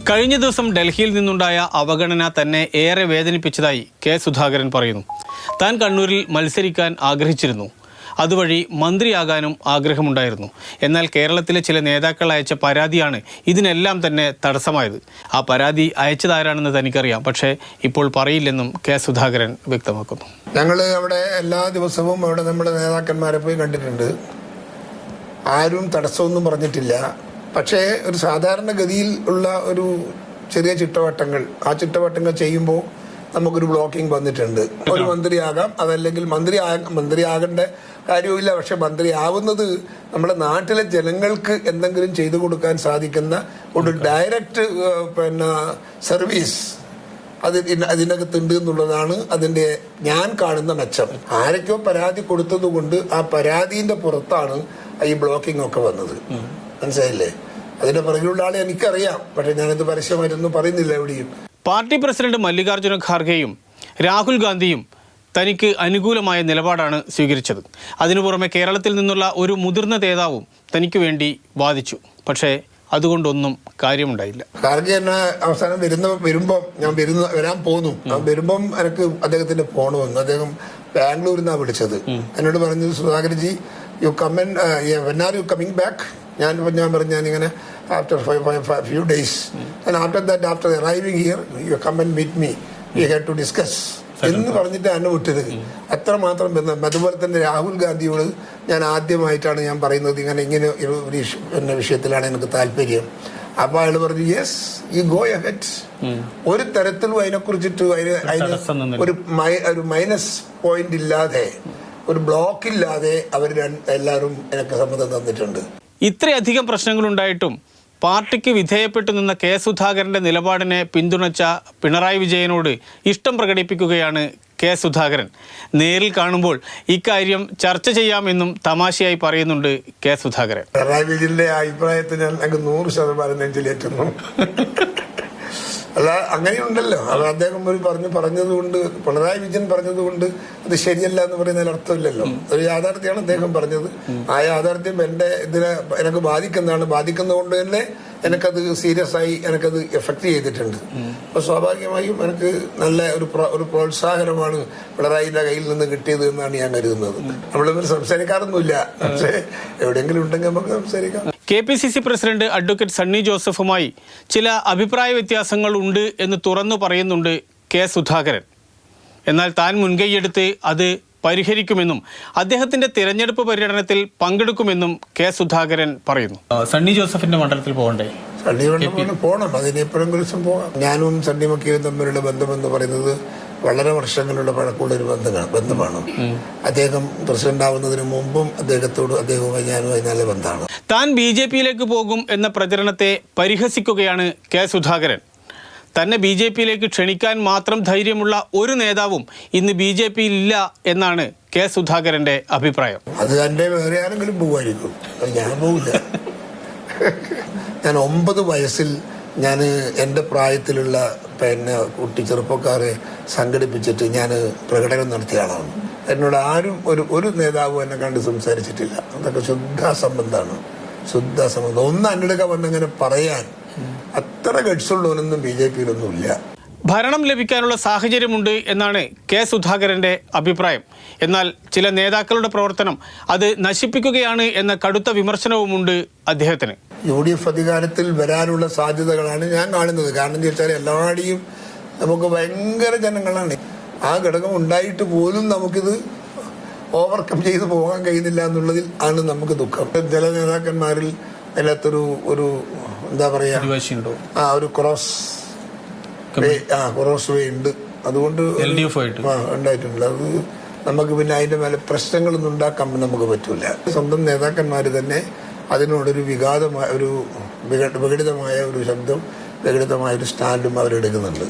കഴിഞ്ഞ ദിവസം ഡൽഹിയിൽ നിന്നുണ്ടായ അവഗണന തന്നെ ഏറെ വേദനിപ്പിച്ചതായി കെ സുധാകരൻ പറയുന്നു. താൻ കണ്ണൂരിൽ മത്സരിക്കാൻ ആഗ്രഹിച്ചിരുന്നു. അതുവഴി മന്ത്രിയാകാനും ആഗ്രഹമുണ്ടായിരുന്നു. എന്നാൽ കേരളത്തിലെ ചില നേതാക്കൾ അയച്ച പരാതിയാണ് ഇതിനെല്ലാം തന്നെ തടസ്സമായത്. ആ പരാതി അയച്ചതാരാണെന്ന് തനിക്കറിയാം, പക്ഷേ ഇപ്പോൾ പറയില്ലെന്നും കെ സുധാകരൻ വ്യക്തമാക്കുന്നു. ഞങ്ങൾ അവിടെ എല്ലാ ദിവസവും അവിടെ നമ്മുടെ നേതാക്കന്മാരെ പോയി കണ്ടിട്ടുണ്ട്. ആരും തടസ്സമൊന്നും പറഞ്ഞിട്ടില്ല. പക്ഷേ ഒരു സാധാരണഗതിയിൽ ഉള്ള ഒരു ചെറിയ ചിട്ടവട്ടങ്ങൾ, ആ ചിട്ടവട്ടങ്ങൾ ചെയ്യുമ്പോൾ നമുക്കൊരു ബ്ലോക്കിംഗ് വന്നിട്ടുണ്ട്. ഒരു മന്ത്രിയാകാം, അതല്ലെങ്കിൽ മന്ത്രിയാകേണ്ട കാര്യവുമില്ല. പക്ഷെ മന്ത്രിയാവുന്നത് നമ്മുടെ നാട്ടിലെ ജനങ്ങൾക്ക് എന്തെങ്കിലും ചെയ്തു കൊടുക്കാൻ സാധിക്കുന്ന ഒരു ഡയറക്റ്റ് സർവീസ് അതിനകത്തുണ്ട് എന്നുള്ളതാണ് അതിൻ്റെ ഞാൻ കാണുന്ന മെച്ചം. ആരൊക്കെയോ പരാതി കൊടുത്തതുകൊണ്ട് ആ പരാതിന്റെ പുറത്താണ് ഈ ബ്ലോക്കിംഗ് ഒക്കെ വന്നത്. മനസ്സിലായില്ലേ? അതിന്റെ പിറകിലുള്ള ആളെ എനിക്കറിയാം, പക്ഷെ ഞാനത് പരസ്യമായിട്ടൊന്നും പറയുന്നില്ല എവിടെയും. പാർട്ടി പ്രസിഡന്റ് മല്ലികാർജ്ജുന ഖാർഗെയും രാഹുൽ ഗാന്ധിയും തനിക്ക് അനുകൂലമായ നിലപാടാണ് സ്വീകരിച്ചത്. അതിനു പുറമെ കേരളത്തിൽ നിന്നുള്ള ഒരു മുതിർന്ന നേതാവും തനിക്ക് വേണ്ടി വാദിച്ചു. പക്ഷേ അതുകൊണ്ടൊന്നും കാര്യമുണ്ടായില്ല. ഖാർഗെ എന്നെ അവസാനം വരുമ്പോൾ ഞാൻ വരാൻ പോന്നു. വരുമ്പം എനിക്ക് അദ്ദേഹത്തിന്റെ ഫോൺ വന്നു. അദ്ദേഹം ബാംഗ്ലൂരിൽ നിന്നാണ് വിളിച്ചത്. എന്നോട് പറഞ്ഞത്, Sudhakarji, you come and when are you coming back? ഞാൻ പറഞ്ഞു, ഞാനിങ്ങനെ after few days and after that, after arriving here, you come and meet me, we have to discuss എന്ന് പറഞ്ഞിട്ട് എന്നെ വിട്ടത്. അത്രമാത്രം ബന്ധം. അതുപോലെ തന്നെ രാഹുൽ ഗാന്ധിയോട് ഞാൻ ആദ്യമായിട്ടാണ് ഞാൻ പറയുന്നത്, ഇങ്ങനെ ഒരു വിഷയത്തിലാണ് എനിക്ക് താല്പര്യം. അപ്പൊ അയാൾ പറഞ്ഞു, യെസ്, യു ഗോ അഹെഡ്. ഒരു തരത്തിലും അതിനെക്കുറിച്ചിട്ട് ഒരു മൈനസ് പോയിന്റ് ഇല്ലാതെ, ഒരു ബ്ലോക്ക് ഇല്ലാതെ അവർ എല്ലാവരും എനിക്ക് സമ്മതം തന്നിട്ടുണ്ട്. ഇത്രയധികം പ്രശ്നങ്ങളുണ്ടായിട്ടും പാർട്ടിക്ക് വിധേയപ്പെട്ടു നിന്ന കെ സുധാകരന്റെ നിലപാടിനെ പിന്തുണച്ച പിണറായി വിജയനോട് ഇഷ്ടം പ്രകടിപ്പിക്കുകയാണ് കെ സുധാകരൻ. നേരിൽ കാണുമ്പോൾ ഇക്കാര്യം ചർച്ച ചെയ്യാമെന്നും തമാശയായി പറയുന്നുണ്ട് കെ സുധാകരൻ. പിണറായി വിജയന്റെ അഭിപ്രായത്തിന് 100% നെഞ്ചിലേറ്റുന്നു. അല്ല, അങ്ങനെയുണ്ടല്ലോ. അത് അദ്ദേഹം പറഞ്ഞതുകൊണ്ട്, പിണറായി വിജയൻ പറഞ്ഞതുകൊണ്ട് അത് ശരിയല്ല എന്ന് പറയുന്നതിൽ അർത്ഥമില്ലല്ലോ. ഒരു യാഥാർത്ഥ്യമാണ് അദ്ദേഹം പറഞ്ഞത്. ആ യാഥാർത്ഥ്യം എനിക്ക് ബാധിക്കുന്നതുകൊണ്ട് തന്നെ എനിക്കത് സീരിയസ് ആയി എനിക്കത് എഫക്ട് ചെയ്തിട്ടുണ്ട്. അപ്പൊ സ്വാഭാവികമായും എനിക്ക് നല്ല ഒരു പ്രോത്സാഹനമാണ് പിണറായിയുടെ കയ്യിൽ നിന്ന് കിട്ടിയത് എന്നാണ് ഞാൻ കരുതുന്നത്. നമ്മളിവർ സംസാരിക്കാറൊന്നുമില്ല, പക്ഷേ എവിടെയെങ്കിലും ഉണ്ടെങ്കിൽ നമുക്ക് സംസാരിക്കാം. KPCC പ്രസിഡന്റ് അഡ്വക്കേറ്റ് സണ്ണി ജോസഫുമായി ചില അഭിപ്രായ വ്യത്യാസങ്ങൾ ഉണ്ട് എന്ന് തുറന്നു പറയുന്നുണ്ട് കെ സുധാകരൻ. എന്നാൽ താൻ മുൻകൈയെടുത്ത് അത് പരിഹരിക്കുമെന്നും അദ്ദേഹത്തിന്റെ തിരഞ്ഞെടുപ്പ് പര്യടനത്തിൽ പങ്കെടുക്കുമെന്നും കെ സുധാകരൻ പറയുന്നു. സണ്ണി ജോസഫിന്റെ മണ്ഡലത്തിൽ പോകണ്ടേ? സണ്ണി മണ്ഡലത്തിൽ പോകണം, അതിനെപ്പോഴും ദിവസം പോകാം. ഞാനും സണ്ണി മക്കയും തമ്മിലുള്ള ബന്ധമെന്ന് പറയുന്നത് വളരെ വർഷങ്ങളുടെ പഴക്കമുള്ള ഒരു ബന്ധമാണ്. അദ്ദേഹം പ്രസിഡന്റ് ആവുന്നതിന് മുമ്പും അദ്ദേഹവുമായി ഞാനുമായി നല്ല ബന്ധമാണ്. താൻ BJP-യിലേക്ക് പോകും എന്ന പ്രചരണത്തെ പരിഹസിക്കുകയാണ് കെ സുധാകരൻ. തന്നെ BJP-യിലേക്ക് ക്ഷണിക്കാൻ മാത്രം ധൈര്യമുള്ള ഒരു നേതാവും ഇന്ന് BJP-യിൽ ഇല്ല എന്നാണ് കെ സുധാകരന്റെ അഭിപ്രായം. അത് എൻ്റെ വേറെ ആരെങ്കിലും പോകുമായിരിക്കും, ഞാൻ പോകില്ല. ഞാൻ 9 വയസ്സിൽ ഞാൻ എൻ്റെ പ്രായത്തിലുള്ള ചെറുപ്പക്കാരെ സംഘടിപ്പിച്ചിട്ട് ഞാൻ പ്രകടനം നടത്തിയ ആളാണ്. എന്നോട് ആരും ഒരു നേതാവും എന്നെ കണ്ട് സംസാരിച്ചിട്ടില്ല. അതൊക്കെ ശുദ്ധാസംബന്ധമാണ്. ഒന്ന് അന്നെടുക്കാൻ വന്നങ്ങനെ പറയാൻ അത്ര ഗഡ്സുള്ളവനൊന്നും BJP-യിലൊന്നും ഇല്ല. ഭരണം ലഭിക്കാനുള്ള സാഹചര്യമുണ്ട് എന്നാണ് കെ സുധാകരന്റെ അഭിപ്രായം. എന്നാൽ ചില നേതാക്കളുടെ പ്രവർത്തനം അത് നശിപ്പിക്കുകയാണ് എന്ന കടുത്ത വിമർശനവുമുണ്ട് അദ്ദേഹത്തിന്. UDF അധികാരത്തിൽ വരാനുള്ള സാധ്യതകളാണ് ഞാൻ കാണുന്നത്. കാരണം എന്താ വെച്ചാൽ എല്ലാവരുടെയും നമുക്ക് ഭയങ്കര ജനങ്ങളാണ്. ആ ഘടകം ഉണ്ടായിട്ട് പോലും നമുക്കിത് ഓവർകം ചെയ്ത് പോകാൻ കഴിയുന്നില്ല എന്നുള്ളതിൽ ആണ് നമുക്ക് ദുഃഖം. ചില നേതാക്കന്മാരിൽ അതിനകത്തൊരു എന്താ പറയാ, ഒരു ക്രോസ് വേ ഉണ്ട്. അതുകൊണ്ട് ഉണ്ടായിട്ടുണ്ട്. അത് നമുക്ക് പിന്നെ അതിന്റെ മേലെ പ്രശ്നങ്ങളൊന്നും ഉണ്ടാക്കാൻ നമുക്ക് പറ്റൂല. സ്വന്തം നേതാക്കന്മാർ തന്നെ അതിനോടൊരു വിഘാതമായ ഒരു വിഘടിതമായ ഒരു ശബ്ദം, വിഘടിതമായ ഒരു സ്റ്റാൻഡും അവരെടുക്കുന്നുണ്ട്.